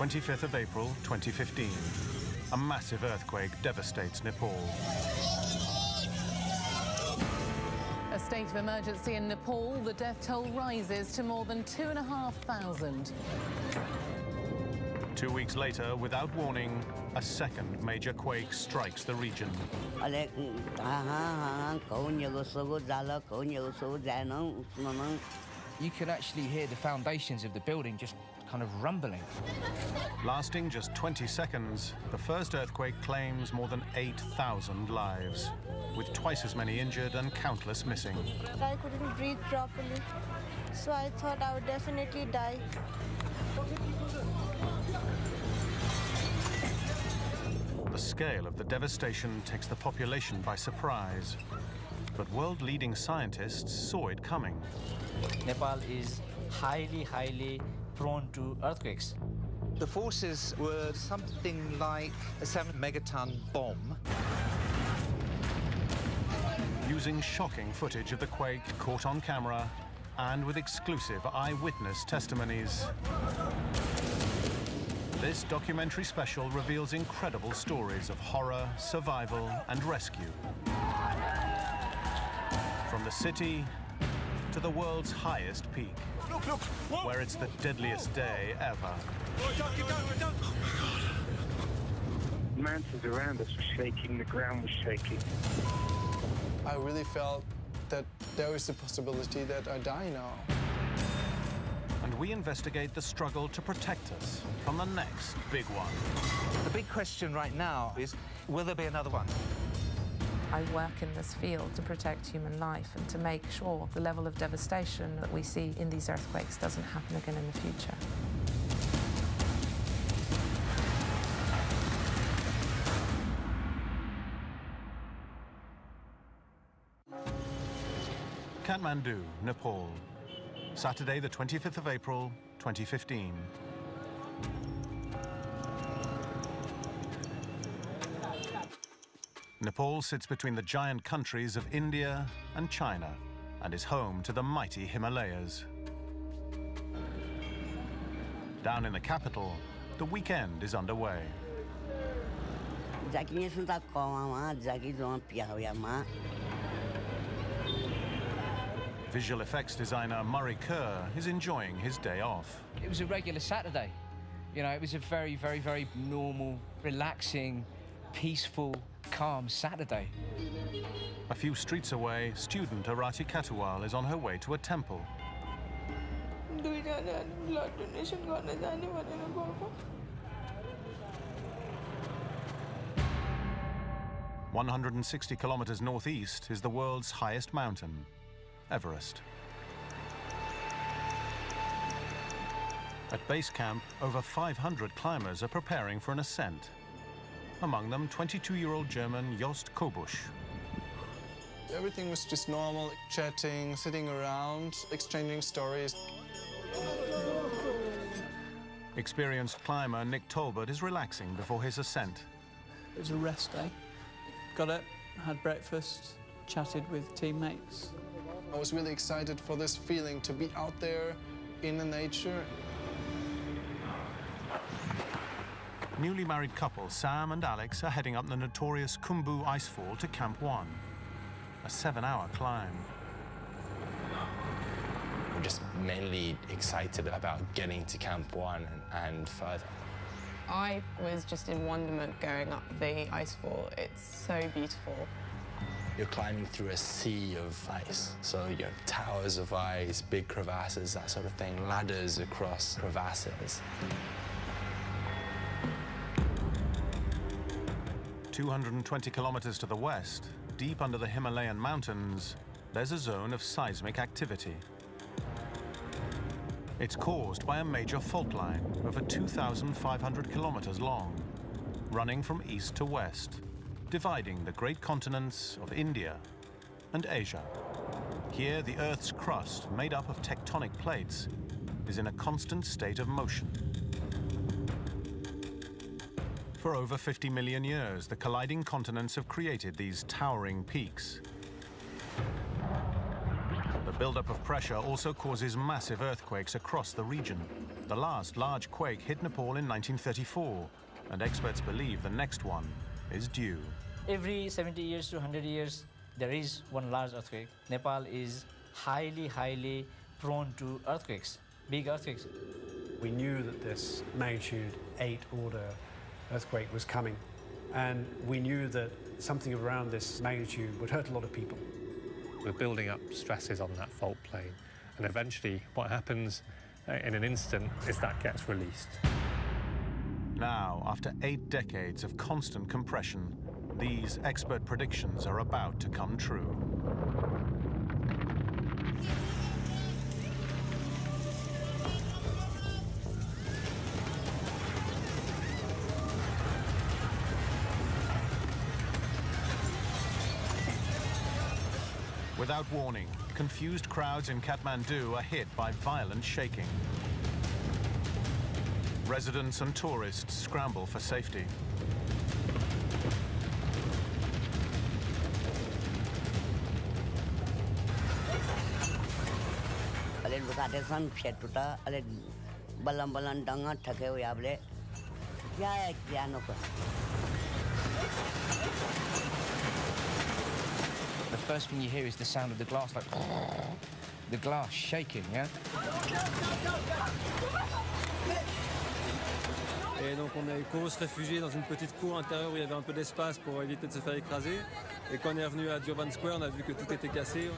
25th of April 2015. A massive earthquake devastates Nepal. A state of emergency in Nepal. The death toll rises to more than 2,500. 2 weeks later, without warning, a second major quake strikes the region. You could actually hear the foundations of the building just kind of rumbling. Lasting just 20 seconds, the first earthquake claims more than 8,000 lives, with twice as many injured and countless missing. I couldn't breathe properly, so I thought I would definitely die. The scale of the devastation takes the population by surprise, but world-leading scientists saw it coming. Nepal is highly prone to earthquakes. The forces were something like a 7-megaton bomb. Using shocking footage of the quake caught on camera and with exclusive eyewitness testimonies, this documentary special reveals incredible stories of horror, survival, and rescue. From the city to the world's highest peak, where it's the deadliest day ever. The mountains around us were shaking, the ground was shaking. I really felt that there is a possibility that I die now. And we investigate the struggle to protect us from the next big one. The big question right now is, will there be another one? I work in this field to protect human life and to make sure the level of devastation that we see in these earthquakes doesn't happen again in the future. Kathmandu, Nepal. Saturday, the 25th of April, 2015. Nepal sits between the giant countries of India and China and is home to the mighty Himalayas. Down in the capital, the weekend is underway. Visual effects designer Murray Kerr is enjoying his day off. It was a regular Saturday. You know, it was a very normal, relaxing, peaceful, calm Saturday. A few streets away, student Arati Katuwal is on her way to a temple. 160 kilometers northeast is the world's highest mountain, Everest. At base camp, over 500 climbers are preparing for an ascent. Among them, 22-year-old German Jost Kobusch. Everything was just normal, chatting, sitting around, exchanging stories. Experienced climber Nick Tolbert is relaxing before his ascent. It was a rest day. Got up, had breakfast, chatted with teammates. I was really excited for this feeling to be out there in the nature. Newly married couple Sam and Alex are heading up the notorious Khumbu Icefall to Camp 1, a 7-hour climb. We're just mainly excited about getting to Camp 1 and further. I was just in wonderment going up the icefall. It's so beautiful. You're climbing through a sea of ice, so you have towers of ice, big crevasses, that sort of thing, ladders across crevasses. 220 kilometers to the west, deep under the Himalayan mountains, there's a zone of seismic activity. It's caused by a major fault line over 2,500 kilometers long, running from east to west, dividing the great continents of India and Asia. Here, the Earth's crust, made up of tectonic plates, is in a constant state of motion. For over 50 million years, the colliding continents have created these towering peaks. The buildup of pressure also causes massive earthquakes across the region. The last large quake hit Nepal in 1934, and experts believe the next one is due. Every 70 years to 100 years, there is one large earthquake. Nepal is highly, highly prone to earthquakes, big earthquakes. We knew that this magnitude 8 order earthquake was coming, and we knew that something around this magnitude would hurt a lot of people. We're building up stresses on that fault plane, and eventually what happens in an instant is that gets released. Now, after 8 decades of constant compression, these expert predictions are about to come true. Without warning, confused crowds in Kathmandu are hit by violent shaking. Residents and tourists scramble for safety. The first thing you hear is the sound of the glass, like the glass shaking, yeah? Et donc on a eu qu'à se réfugier dans une petite cour intérieure où il y avait un peu d'espace pour éviter de se faire écraser. Et quand on est revenu à Durban Square, on a vu que tout était cassé.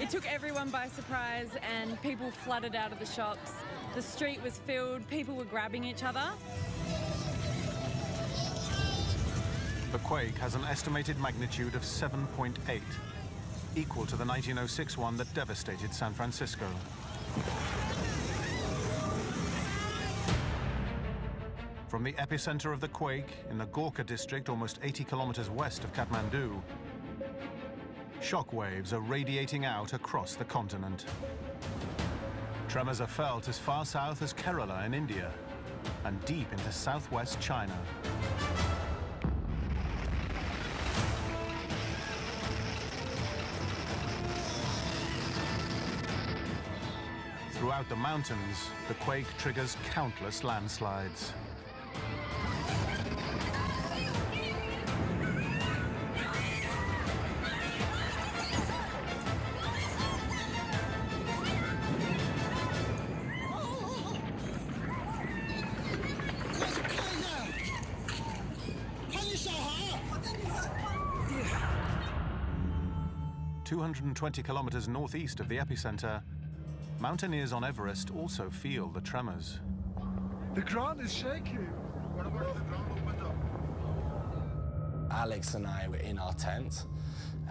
It took everyone by surprise and people flooded out of the shops. The street was filled, people were grabbing each other. The quake has an estimated magnitude of 7.8, equal to the 1906 one that devastated San Francisco. From the epicenter of the quake in the Gorkha district, almost 80 kilometers west of Kathmandu, shock waves are radiating out across the continent. Tremors are felt as far south as Kerala in India and deep into southwest China. Throughout the mountains, the quake triggers countless landslides. ...220 kilometers northeast of the epicenter, mountaineers on Everest also feel the tremors. The ground is shaking. What about the ground opened up? Alex and I were in our tent,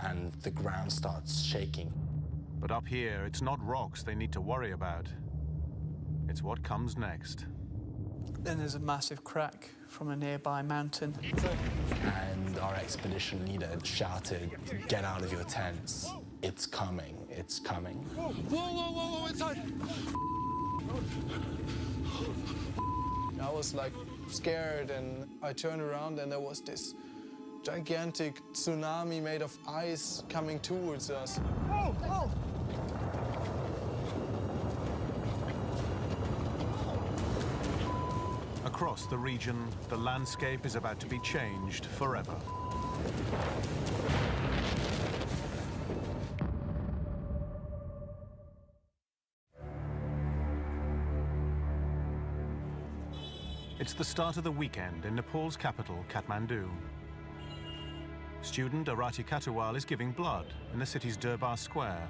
and the ground starts shaking. But up here, it's not rocks they need to worry about. It's what comes next. Then there's a massive crack from a nearby mountain. And our expedition leader shouted, "Get out of your tents. It's coming, it's coming." Whoa, whoa, whoa, whoa, inside! I was like scared, and I turned around and there was this gigantic tsunami made of ice coming towards us. Oh, oh! Across the region, the landscape is about to be changed forever. It's the start of the weekend in Nepal's capital, Kathmandu. Student Arati Katuwal is giving blood in the city's Durbar Square.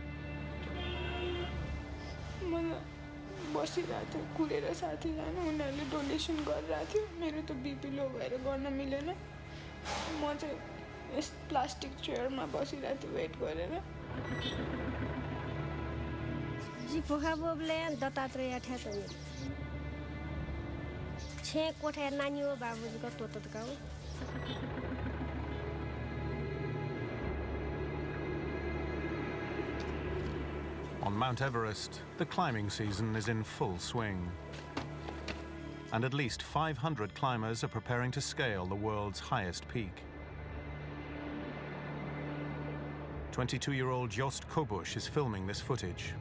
बसिरहेको थियो कुरेर साथीजना उनीहरूले donation गरिरहेको थियो मेरो त BP लो भएर गर्न मिलेन म चाहिँ यस प्लास्टिक चेयरमा बसिरहेको थिएँ वेट गरेर जी पोखा बोले दत्तात्रेय ठेतो छे कोठे नानियो बाबुजीको तोतकाउ On Mount Everest, the climbing season is in full swing. And at least 500 climbers are preparing to scale the world's highest peak. 22-year-old Jost Kobusch is filming this footage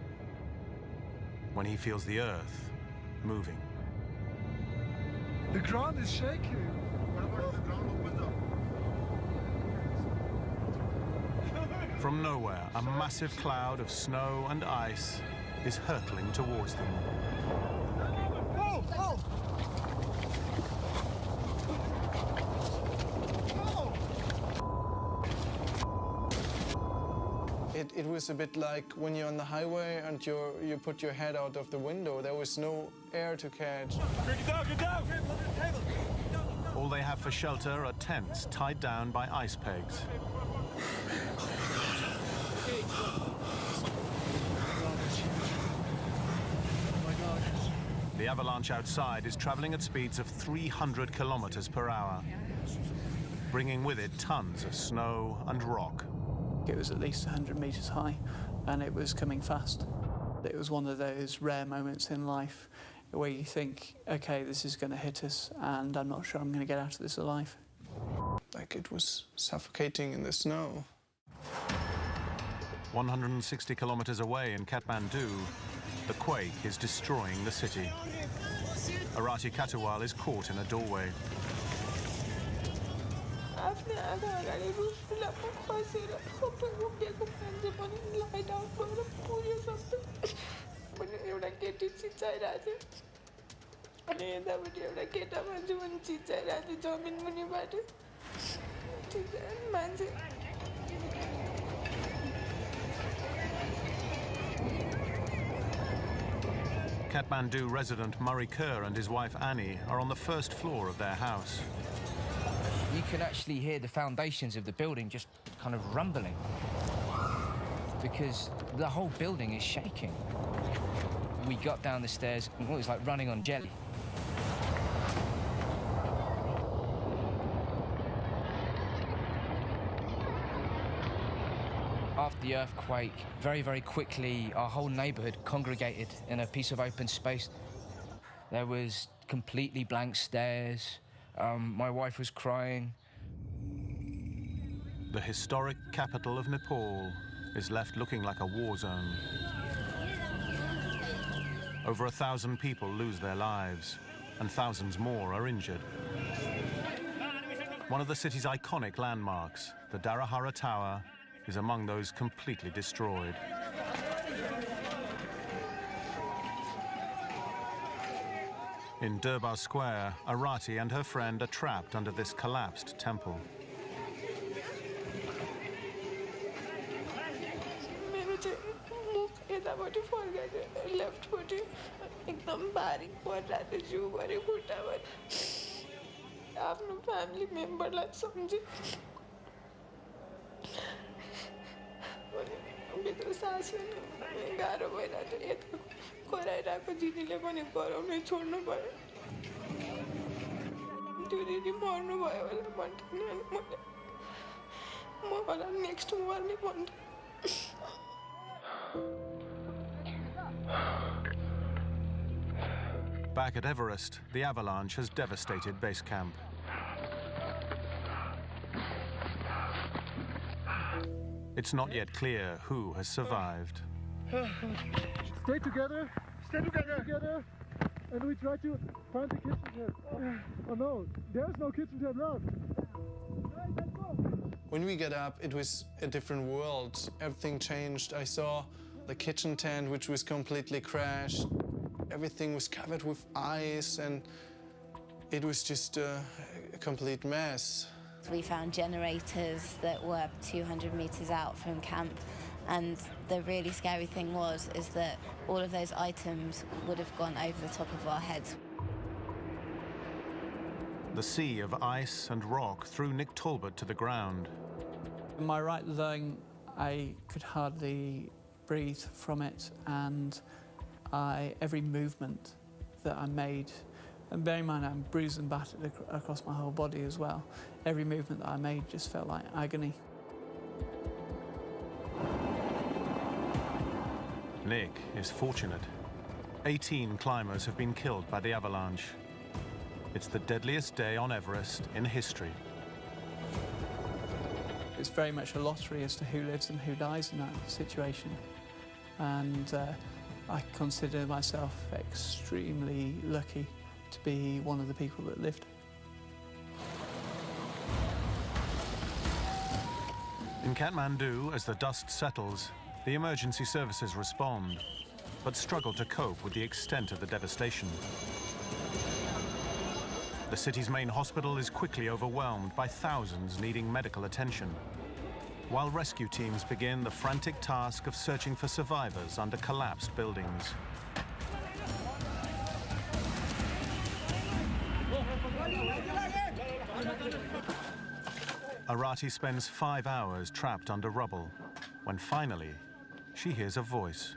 when he feels the earth moving. The ground is shaking. From nowhere, a massive cloud of snow and ice is hurtling towards them. Oh, oh. It was a bit like when you're on the highway and you put your head out of the window. There was no air to catch. Get down, get down! All they have for shelter are tents tied down by ice pegs. The avalanche outside is traveling at speeds of 300 kilometers per hour, bringing with it tons of snow and rock. It was at least 100 meters high, and it was coming fast. It was one of those rare moments in life where you think, okay, this is going to hit us, and I'm not sure I'm going to get out of this alive. Like it was suffocating in the snow. 160 kilometers away in Kathmandu, the quake is destroying the city. Arati Katawal is caught in a doorway. Kathmandu resident Murray Kerr and his wife Annie are on the first floor of their house. You can actually hear the foundations of the building just kind of rumbling because the whole building is shaking. We got down the stairs and it was like running on jelly. After the earthquake, very, very quickly, our whole neighborhood congregated in a piece of open space. There was completely blank stares. My wife was crying. The historic capital of Nepal is left looking like a war zone. Over 1,000 people lose their lives, and thousands more are injured. One of the city's iconic landmarks, the Darahara Tower, is among those completely destroyed. In Durbar Square, Arati and her friend are trapped under this collapsed temple. Back at Everest, the avalanche has devastated base camp. It's not yet clear who has survived. Stay together, and we try to find the kitchen tent. Oh no, there's no kitchen tent left. When we got up, it was a different world. Everything changed. I saw the kitchen tent, which was completely crashed. Everything was covered with ice, and it was just a complete mess. We found generators that were 200 meters out from camp, and the really scary thing is that all of those items would have gone over the top of our heads. The sea of ice and rock threw Nick Talbot to the ground. In my right lung, I could hardly breathe from it, and every movement that I made, and bear in mind I'm bruised and battered across my whole body as well, every movement that I made just felt like agony. Nick is fortunate. 18 climbers have been killed by the avalanche. It's the deadliest day on Everest in history. It's very much a lottery as to who lives and who dies in that situation. And I consider myself extremely lucky to be one of the people that lived. In Kathmandu, as the dust settles, the emergency services respond, but struggle to cope with the extent of the devastation. The city's main hospital is quickly overwhelmed by thousands needing medical attention, while rescue teams begin the frantic task of searching for survivors under collapsed buildings. Arati spends 5 hours trapped under rubble, when finally she hears a voice.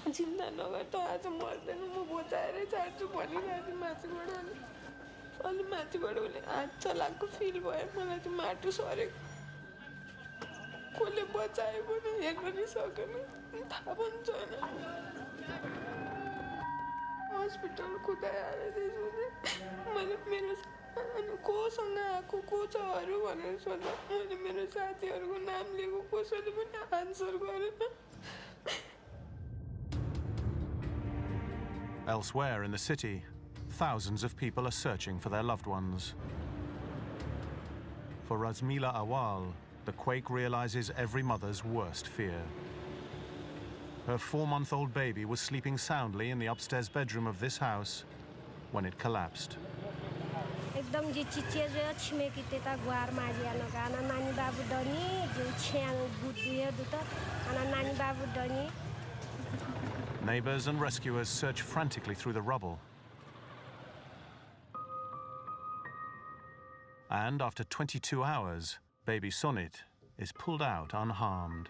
चिन्ता नगर त आज मर्दैन म बचाएरै छाड्छु भनिरहेको माथिबाट अनि माथिबाट उसले हात चलाएको फिल भयो मलाई त्यो माटो सरेको कसले बचायो पनि हेर्न नि सकेन थाहा पनि छैन हस्पिटल कुदाइ आएर त्यसपछि मैले मेरो अनि कोसँग आएको को छ अरू भनेर सोध्दा मैले मेरो साथीहरूको नाम लिएको कसैले पनि आन्सर गरेन. Elsewhere in the city, thousands of people are searching for their loved ones. For Razmila Awal, the quake realizes every mother's worst fear. Her 4-month-old baby was sleeping soundly in the upstairs bedroom of this house when it collapsed. एकदम जी चिचिए छिमेकी त्यता गुहारमा आलिआनो गाना नानी बाबु डनी जो छ्यान बुद्धिए दुत ana नानी बाबु डनी. Neighbors and rescuers search frantically through the rubble. And after 22 hours, baby Sonit is pulled out unharmed.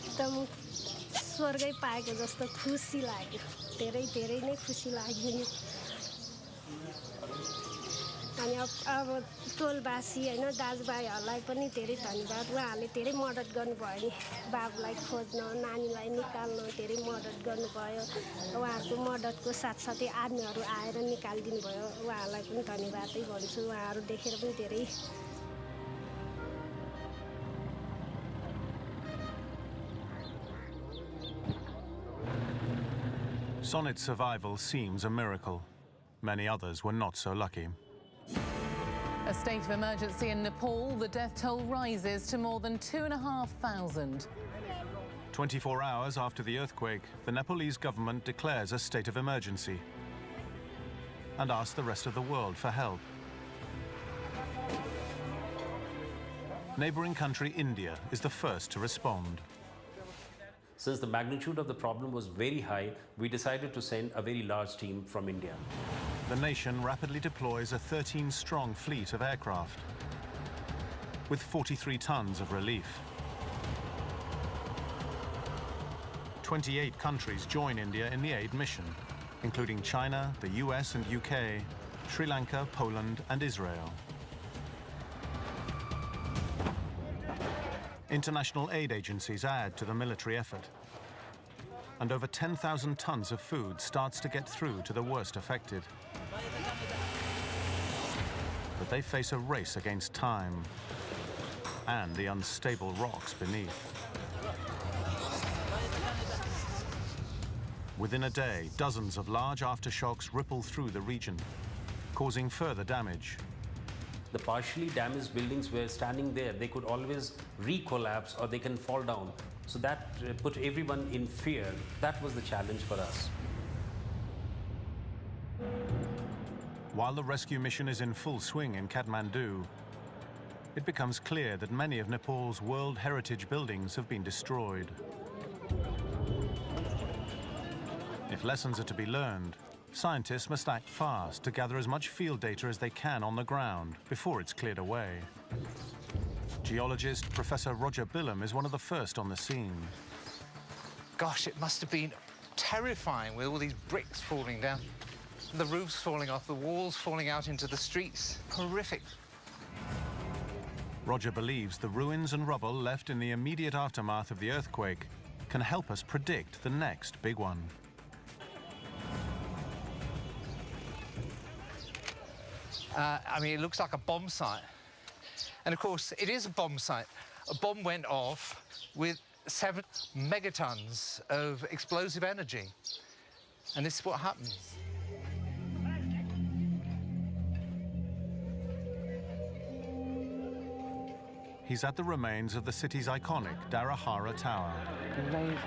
एकदम स्वर्गै पाएको जस्तो खुसी लाग्यो. धेरै धेरै नै खुसी लाग्यो नि. अनि अब टोलबासी हैन दाजुभाइहरुलाई पनि धेरै धन्यवाद. उहाँहरूले धेरै मद्दत गर्नुभयो नि बाबुलाई खोज्न नानीलाई निकाल्न धेरै मद्दत गर्नुभयो. उहाँहरूको मद्दतको साथसाथै आर्मीहरु आएर निकाल्दिनु भयो. उहाँहरूलाई पनि धन्यवादै भन्छु. उहाँहरू देखेर पनि धेरै. Sonit's survival seems a miracle. Many others were not so lucky. A state of emergency in Nepal, the death toll rises to more than 2,500. 24 hours after the earthquake, the Nepalese government declares a state of emergency and asks the rest of the world for help. Neighboring country India is the first to respond. Since the magnitude of the problem was very high, we decided to send a very large team from India. The nation rapidly deploys a 13-strong fleet of aircraft with 43 tons of relief. 28 countries join India in the aid mission, including China, the US and UK, Sri Lanka, Poland and Israel. International aid agencies add to the military effort, and over 10,000 tons of food starts to get through to the worst affected. But they face a race against time and the unstable rocks beneath. Within a day, dozens of large aftershocks ripple through the region, causing further damage. The partially damaged buildings were standing there. They could always re-collapse or they can fall down. So that put everyone in fear. That was the challenge for us. While the rescue mission is in full swing in Kathmandu, it becomes clear that many of Nepal's World Heritage buildings have been destroyed. If lessons are to be learned, Scientists must act fast to gather as much field data as they can on the ground before it's cleared away. Geologist Professor Roger Bilham is one of the first on the scene. Gosh, it must have been terrifying with all these bricks falling down. The roofs falling off, the walls falling out into the streets. Horrific. Roger believes the ruins and rubble left in the immediate aftermath of the earthquake can help us predict the next big one. I mean, it looks like a bomb site. And of course, it is a bomb site. A bomb went off with 7 megatons of explosive energy. And this is what happens. He's at the remains of the city's iconic Darahara Tower. Amazing.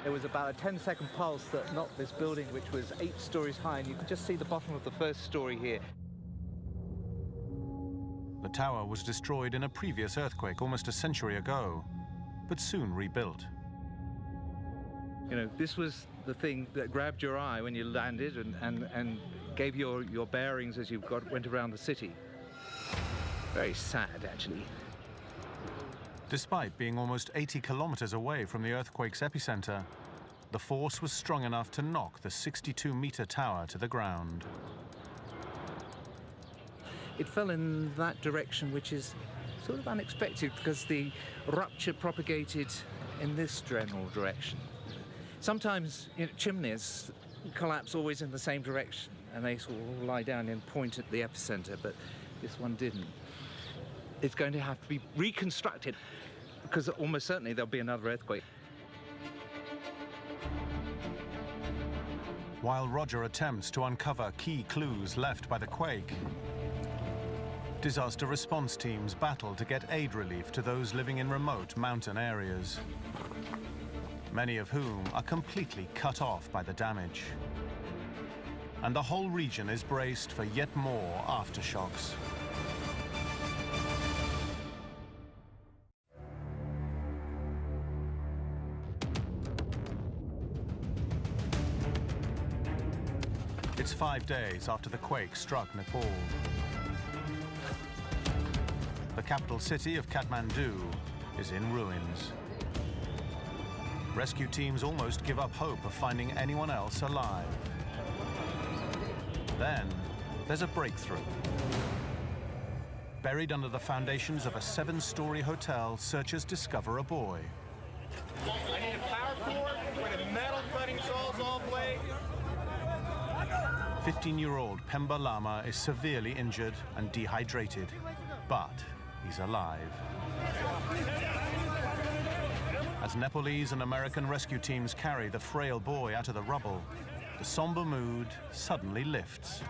There was about a 10-second pulse that knocked this building, which was 8 stories high, and you can just see the bottom of the first story here. The tower was destroyed in a previous earthquake almost a century ago, but soon rebuilt. You know, this was the thing that grabbed your eye when you landed and gave your bearings as you went around the city. Very sad, actually. Despite being almost 80 kilometers away from the earthquake's epicenter, the force was strong enough to knock the 62-meter tower to the ground. It fell in that direction, which is sort of unexpected because the rupture propagated in this general direction. Sometimes, you know, chimneys collapse always in the same direction, and they sort of lie down and point at the epicenter, but this one didn't. It's going to have to be reconstructed because almost certainly there'll be another earthquake. While Roger attempts to uncover key clues left by the quake, disaster response teams battle to get aid relief to those living in remote mountain areas, many of whom are completely cut off by the damage. And the whole region is braced for yet more aftershocks. It's 5 days after the quake struck Nepal. The capital city of Kathmandu is in ruins. Rescue teams almost give up hope of finding anyone else alive. Then there's a breakthrough. Buried under the foundations of a 7-story hotel, searchers discover a boy. I need a power cord with a metal cutting sawzall blade. 15-year-old Pemba Lama is severely injured and dehydrated, but he's alive. As Nepalese and American rescue teams carry the frail boy out of the rubble, the somber mood suddenly lifts.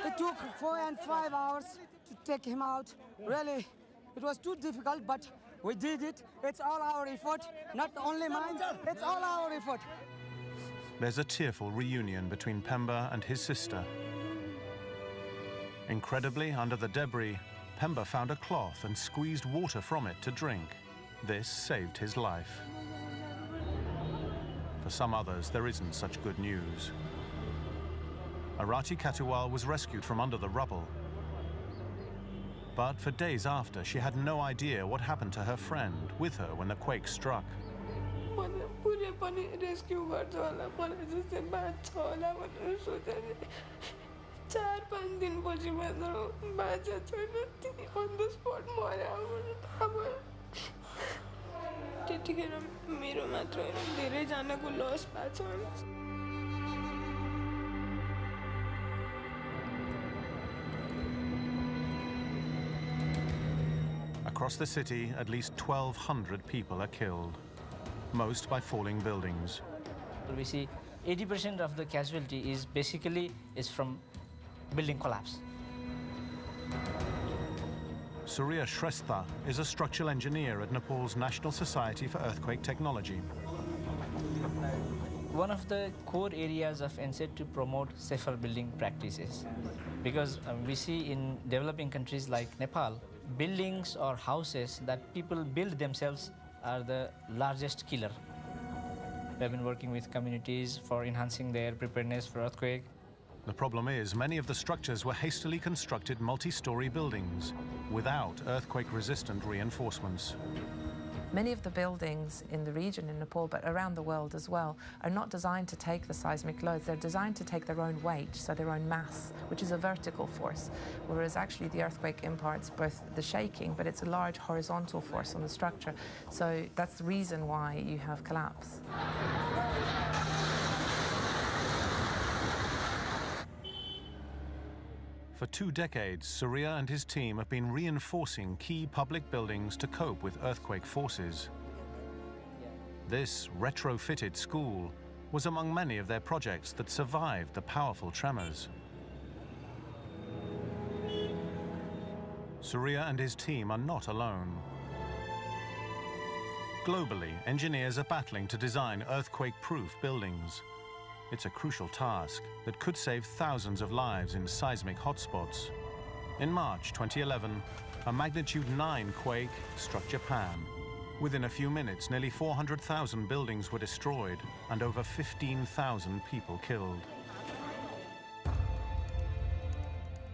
It took 4 and 5 hours to take him out. Really, it was too difficult, but we did it. It's all our effort, not only mine, it's all our effort. There's a tearful reunion between Pemba and his sister. Incredibly, under the debris, Pemba found a cloth and squeezed water from it to drink. This saved his life. For some others, there isn't such good news. Arati Katuwal was rescued from under the rubble. But for days after, she had no idea what happened to her friend with her when the quake struck. Rescue गर्छ होला मलाई जस्तै बाँच्छ होला भनेर सोचेर 4-5 दिनपछि मात्र बाँचेको छैन अन द स्पट मर्यो अब त्यतिखेर मेरो मात्र होइन धेरैजनाको लस भएको छ। Across the city, at least 1,200 people are killed, most by falling buildings. We see 80% of the casualty is basically from building collapse. Surya Shrestha is a structural engineer at Nepal's National Society for Earthquake Technology. One of the core areas of NCET to promote safer building practices, because we see in developing countries like Nepal, buildings or houses that people build themselves are the largest killer. We have been working with communities for enhancing their preparedness for earthquake. The problem is many of the structures were hastily constructed multi-story buildings without earthquake-resistant reinforcements. Many of the buildings in the region in Nepal, but around the world as well, are not designed to take the seismic loads. They're designed to take their own weight, so their own mass, which is a vertical force, whereas actually the earthquake imparts both the shaking, but it's a large horizontal force on the structure. So that's the reason why you have collapse. For 2 decades, Surya and his team have been reinforcing key public buildings to cope with earthquake forces. This retrofitted school was among many of their projects that survived the powerful tremors. Surya and his team are not alone. Globally, engineers are battling to design earthquake-proof buildings. It's a crucial task that could save thousands of lives in seismic hotspots. In March 2011, a magnitude 9 quake struck Japan. Within a few minutes, nearly 400,000 buildings were destroyed and over 15,000 people killed.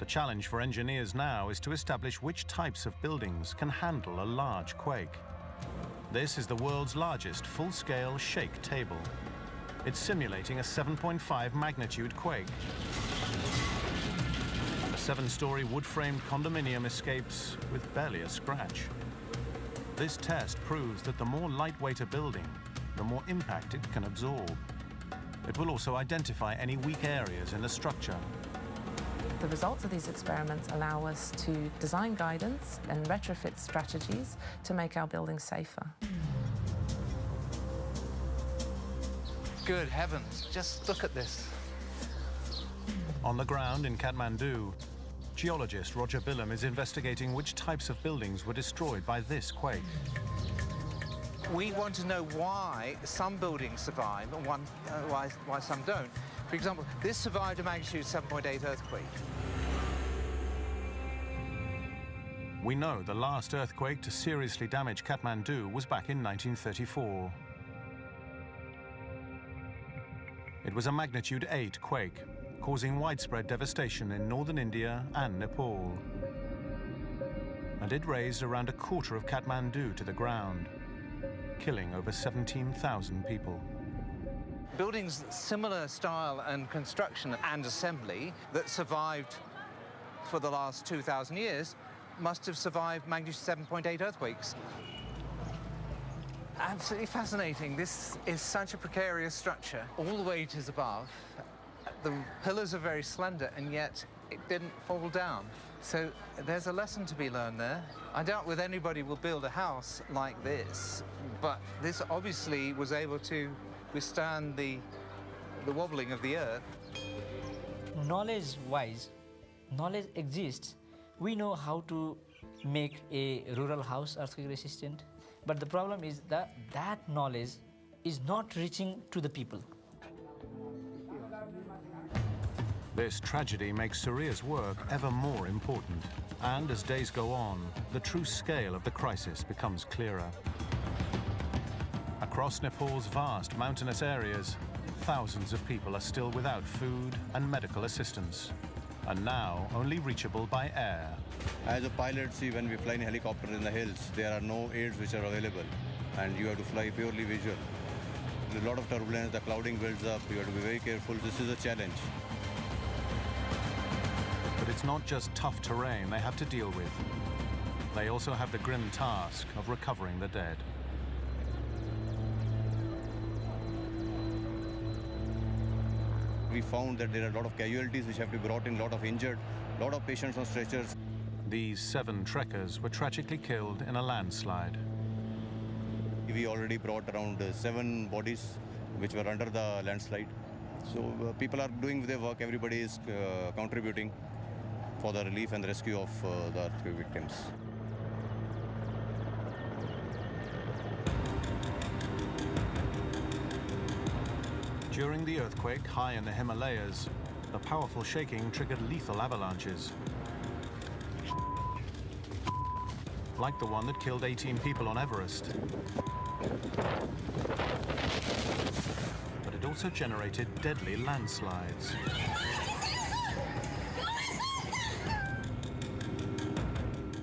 The challenge for engineers now is to establish which types of buildings can handle a large quake. This is the world's largest full-scale shake table. It's simulating a 7.5 magnitude quake. A 7-story wood-framed condominium escapes with barely a scratch. This test proves that the more lightweight a building, the more impact it can absorb. It will also identify any weak areas in the structure. The results of these experiments allow us to design guidance and retrofit strategies to make our buildings safer. Good heavens, just look at this. On the ground in Kathmandu, geologist Roger Billam is investigating which types of buildings were destroyed by this quake. We want to know why some buildings survive and why some don't. For example, this survived a magnitude 7.8 earthquake. We know the last earthquake to seriously damage Kathmandu was back in 1934. It was a magnitude 8 quake, causing widespread devastation in northern India and Nepal. And it razed around a quarter of Kathmandu to the ground, killing over 17,000 people. Buildings similar style and construction and assembly that survived for the last 2,000 years must have survived magnitude 7.8 earthquakes. Absolutely fascinating. This is such a precarious structure. All the weight is above. The pillars are very slender, and yet it didn't fall down. So there's a lesson to be learned there. I doubt whether anybody will build a house like this, but this obviously was able to withstand the wobbling of the earth. Knowledge-wise, knowledge exists. We know how to make a rural house earthquake resistant, but the problem is that that knowledge is not reaching to the people. This tragedy makes Surya's work ever more important. And as days go on, the true scale of the crisis becomes clearer. Across Nepal's vast mountainous areas, thousands of people are still without food and medical assistance, and now only reachable by air. As a pilot, see, when we fly in helicopter in the hills, there are no aids which are available, and you have to fly purely visual. There's a lot of turbulence, the clouding builds up, you have to be very careful. This is a challenge. But it's not just tough terrain they have to deal with. They also have the grim task of recovering the dead. We found that there are a lot of casualties which have to be brought in, a lot of injured, a lot of patients on stretchers. These 7 trekkers were tragically killed in a landslide. We already brought around 7 bodies which were under the landslide. So people are doing their work, everybody is contributing for the relief and rescue of the earthquake victims. During the earthquake high in the Himalayas, the powerful shaking triggered lethal avalanches, like the one that killed 18 people on Everest. also generated deadly landslides.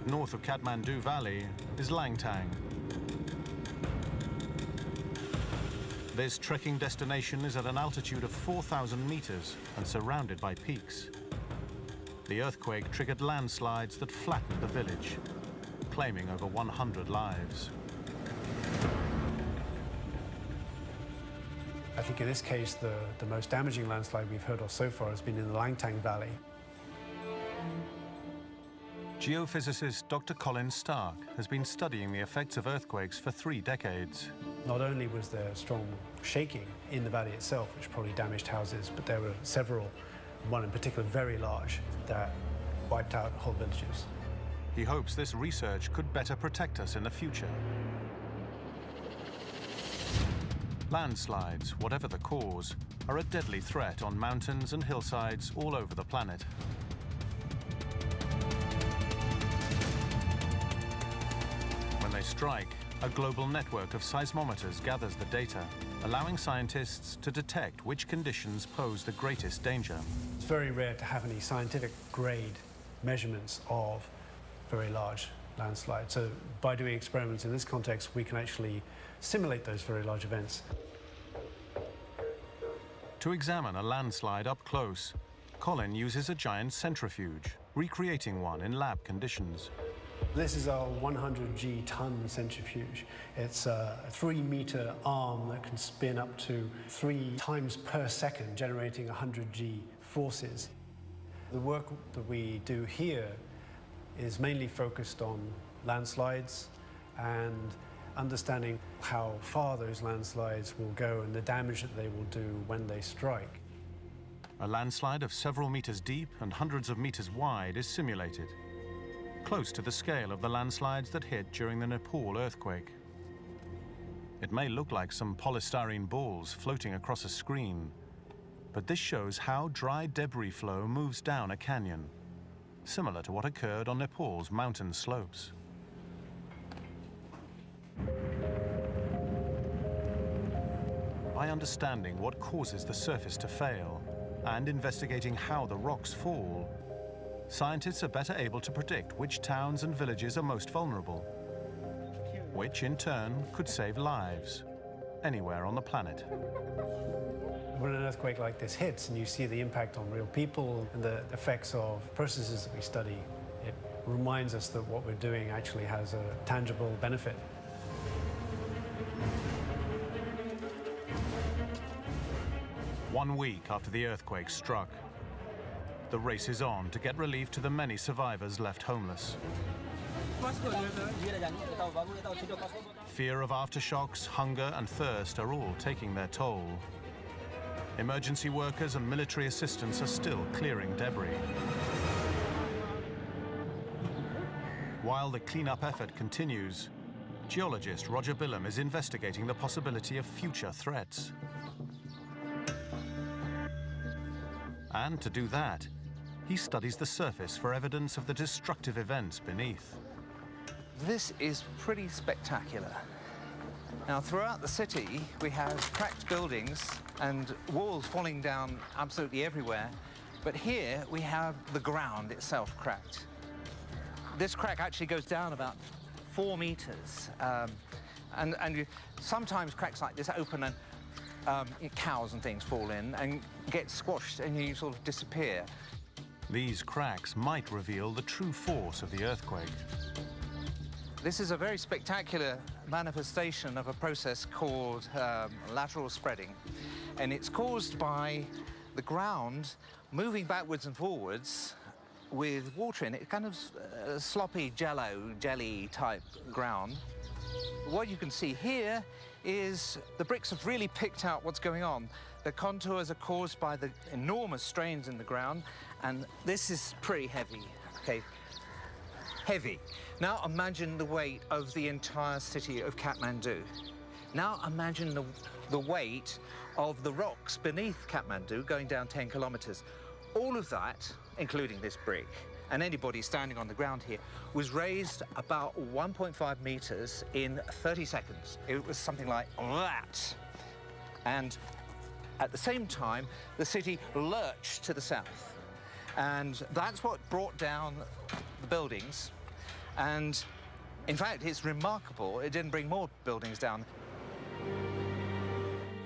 North of Kathmandu Valley is Langtang. This trekking destination is at an altitude of 4,000 meters and surrounded by peaks. The earthquake triggered landslides that flattened the village, claiming over 100 lives. I think in this case, the most damaging landslide we've heard of so far has been in the Langtang Valley. Geophysicist Dr. Colin Stark has been studying the effects of earthquakes for 3 decades. Not only was there strong shaking in the valley itself, which probably damaged houses, but there were several, one in particular very large, that wiped out whole villages. He hopes this research could better protect us in the future. Landslides, whatever the cause, are a deadly threat on mountains and hillsides all over the planet. When they strike, a global network of seismometers gathers the data, allowing scientists to detect which conditions pose the greatest danger. It's very rare to have any scientific grade measurements of very large landslides. So by doing experiments in this context, we can actually simulate those very large events. To examine a landslide up close, Colin uses a giant centrifuge, recreating one in lab conditions. This is our 100G ton centrifuge. It's a 3-meter arm that can spin up to 3 times per second, generating 100G forces. The work that we do here is mainly focused on landslides and understanding how far those landslides will go and the damage that they will do when they strike. A landslide of several meters deep and hundreds of meters wide is simulated, close to the scale of the landslides that hit during the Nepal earthquake. It may look like some polystyrene balls floating across a screen, but this shows how dry debris flow moves down a canyon, similar to what occurred on Nepal's mountain slopes. By understanding what causes the surface to fail and investigating how the rocks fall, scientists are better able to predict which towns and villages are most vulnerable, which in turn could save lives anywhere on the planet. When an earthquake like this hits and you see the impact on real people and the effects of processes that we study, it reminds us that what we're doing actually has a tangible benefit. One week after the earthquake struck, the race is on to get relief to the many survivors left homeless. Fear of aftershocks, hunger and thirst are all taking their toll. Emergency workers and military assistants are still clearing debris. While the cleanup effort continues, geologist Roger Billam is investigating the possibility of future threats. And to do that, he studies the surface for evidence of the destructive events beneath. This is pretty spectacular. Now, throughout the city, we have cracked buildings and walls falling down absolutely everywhere. But here, we have the ground itself cracked. This crack actually goes down about 4 meters. Sometimes cracks like this open and cows and things fall in and get squashed and you sort of disappear. These cracks might reveal the true force of the earthquake. This is a very spectacular manifestation of a process called lateral spreading. And it's caused by the ground moving backwards and forwards with water in it, kind of sloppy jelly type ground. What you can see here is the bricks have really picked out what's going on. The contours are caused by the enormous strains in the ground, and this is pretty heavy, okay? Heavy. Now imagine the weight of the entire city of Kathmandu. Now imagine the weight of the rocks beneath Kathmandu going down 10 kilometers. All of that, including this brick, and anybody standing on the ground here, was raised about 1.5 meters in 30 seconds. It was something like that. And At the same time, the city lurched to the south. And that's what brought down the buildings. And in fact, it's remarkable, it didn't bring more buildings down.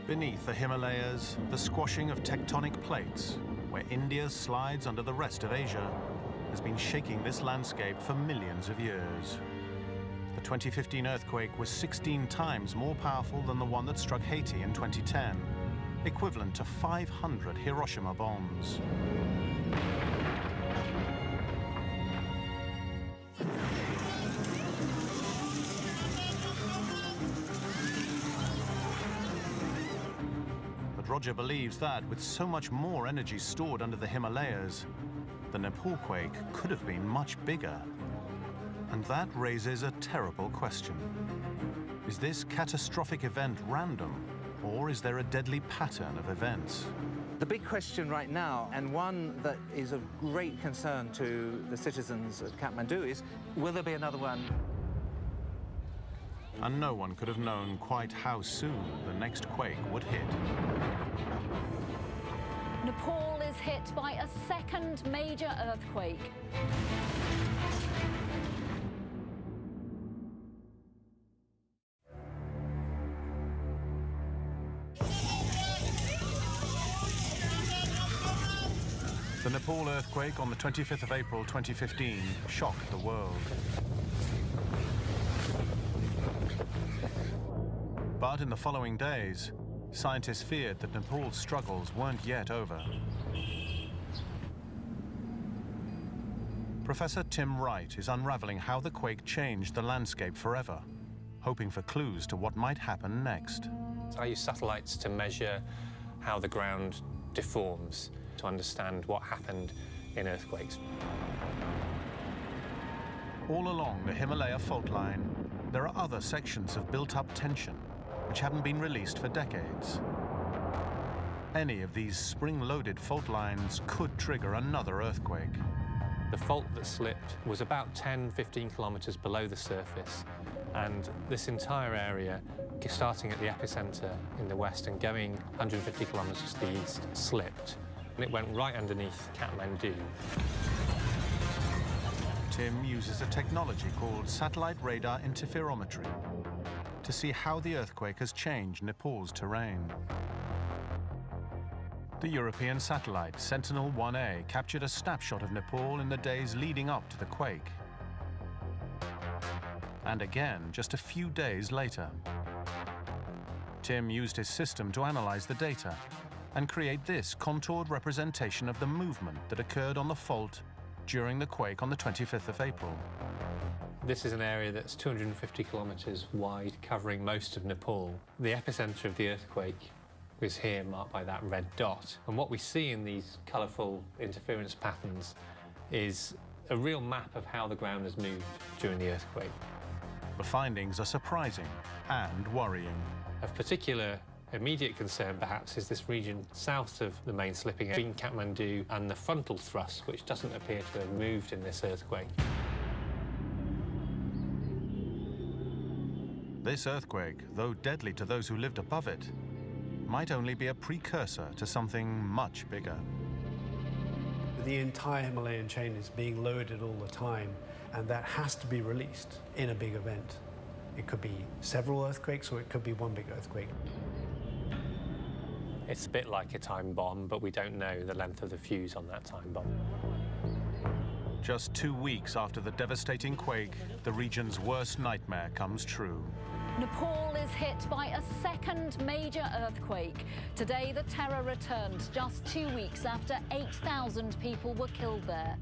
Beneath the Himalayas, the squashing of tectonic plates, where India slides under the rest of Asia, has been shaking this landscape for millions of years. The 2015 earthquake was 16 times more powerful than the one that struck Haiti in 2010, equivalent to 500 Hiroshima bombs. But Roger believes that with so much more energy stored under the Himalayas, the Nepal quake could have been much bigger. And that raises a terrible question. Is this catastrophic event random, or is there a deadly pattern of events? The big question right now, and one that is of great concern to the citizens of Kathmandu, is will there be another one? And no one could have known quite how soon the next quake would hit. Nepal is hit by a second major earthquake. The Nepal earthquake on the 25th of April 2015 shocked the world. But in the following days, scientists feared that Nepal's struggles weren't yet over. Professor Tim Wright is unraveling how the quake changed the landscape forever, hoping for clues to what might happen next. I use satellites to measure how the ground deforms, to understand what happened in earthquakes. All along the Himalaya fault line, there are other sections of built-up tension which haven't been released for decades. Any of these spring-loaded fault lines could trigger another earthquake. The fault that slipped was about 10-15 kilometers below the surface, and this entire area, starting at the epicenter in the west and going 150 kilometers to the east, slipped. And it went right underneath Kathmandu. Tim uses a technology called satellite radar interferometry to see how the earthquake has changed Nepal's terrain. The European satellite Sentinel-1A captured a snapshot of Nepal in the days leading up to the quake. And again, just a few days later. Tim used his system to analyze the data and create this contoured representation of the movement that occurred on the fault during the quake on the 25th of April. This is an area that's 250 kilometers wide, covering most of Nepal. The epicenter of the earthquake is here, marked by that red dot. And what we see in these colorful interference patterns is a real map of how the ground has moved during the earthquake. The findings are surprising and worrying. Of particular immediate concern, perhaps, is this region south of the main slipping between Kathmandu and the frontal thrust, which doesn't appear to have moved in this earthquake. This earthquake, though deadly to those who lived above it, might only be a precursor to something much bigger. The entire Himalayan chain is being loaded all the time, and that has to be released in a big event. It could be several earthquakes, or it could be one big earthquake. It's a bit like a time bomb, but we don't know the length of the fuse on that time bomb. Just 2 weeks after the devastating quake, the region's worst nightmare comes true. Nepal is hit by a second major earthquake. Today, the terror returns just 2 weeks after 8,000 people were killed there.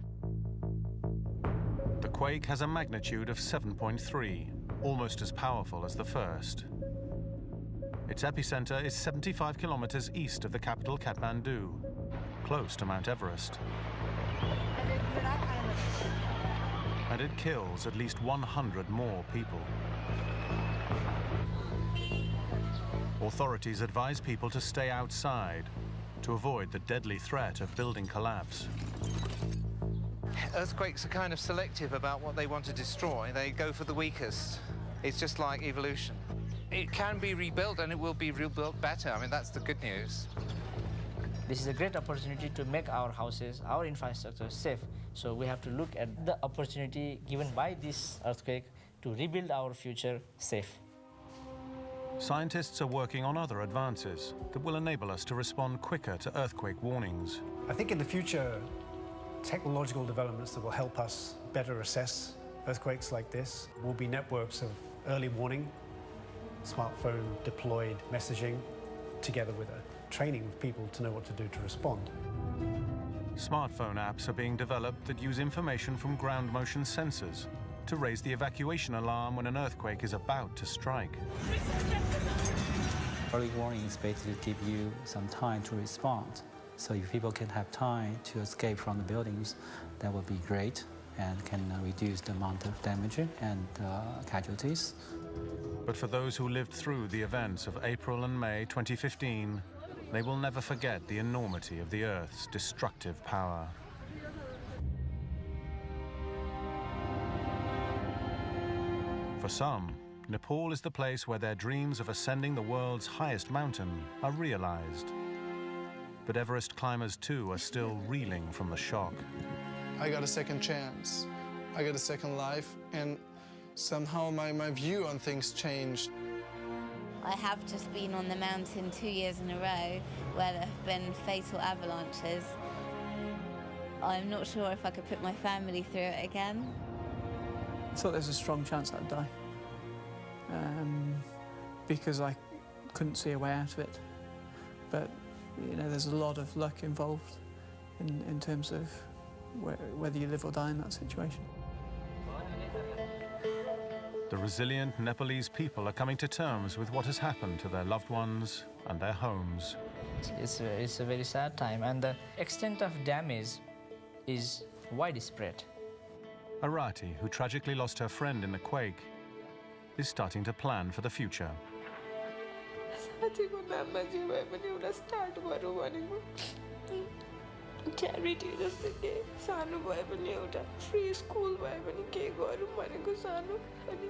The quake has a magnitude of 7.3, almost as powerful as the first. Its epicenter is 75 kilometers east of the capital Kathmandu, close to Mount Everest. And it kills at least 100 more people. Authorities advise people to stay outside to avoid the deadly threat of building collapse. Earthquakes are kind of selective about what they want to destroy. They go for the weakest. It's just like evolution. it can be rebuilt and it will be rebuilt better. I mean, that's the good news. This is a great opportunity to make our houses, our infrastructure safe. So we have to look at the opportunity given by this earthquake to rebuild our future safe. Scientists are working on other advances that will enable us to respond quicker to earthquake warnings. I think in the future, technological developments that will help us better assess earthquakes like this will be networks of early warning, smartphone deployed messaging, together with a training of people to know what to do to respond. Smartphone apps are being developed that use information from ground motion sensors to raise the evacuation alarm when an earthquake is about to strike. Early warnings basically give you some time to respond. So if people can have time to escape from the buildings, that would be great and can reduce the amount of damage and casualties. But for those who lived through the events of April and May 2015, they will never forget the enormity of the Earth's destructive power. For some, Nepal is the place where their dreams of ascending the world's highest mountain are realized. But Everest climbers too are still reeling from the shock. I got a second chance. I got a second life, and somehow my view on things changed. I have just been on the mountain 2 years in a row where there have been fatal avalanches. I'm not sure if I could put my family through it again. I thought there's a strong chance I'd die because I couldn't see a way out of it. But you know, there's a lot of luck involved in terms of whether you live or die in that situation. The resilient Nepalese people are coming to terms with what has happened to their loved ones and their homes. It's a very sad time, and the extent of damage is widespread. Arati, who tragically lost her friend in the quake, is starting to plan for the future. Charity जस्तो के सानो भए पनि एउटा free school भए पनि के गरौँ भनेको सानो अनि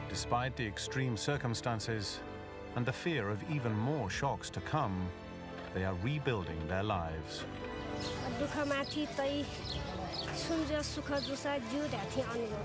Despite the extreme circumstances and the fear of even more shocks to come, they are rebuilding their lives. दुःखमाथि तै सुन्छ सुख जुसा जिउँदा थिए अनुभव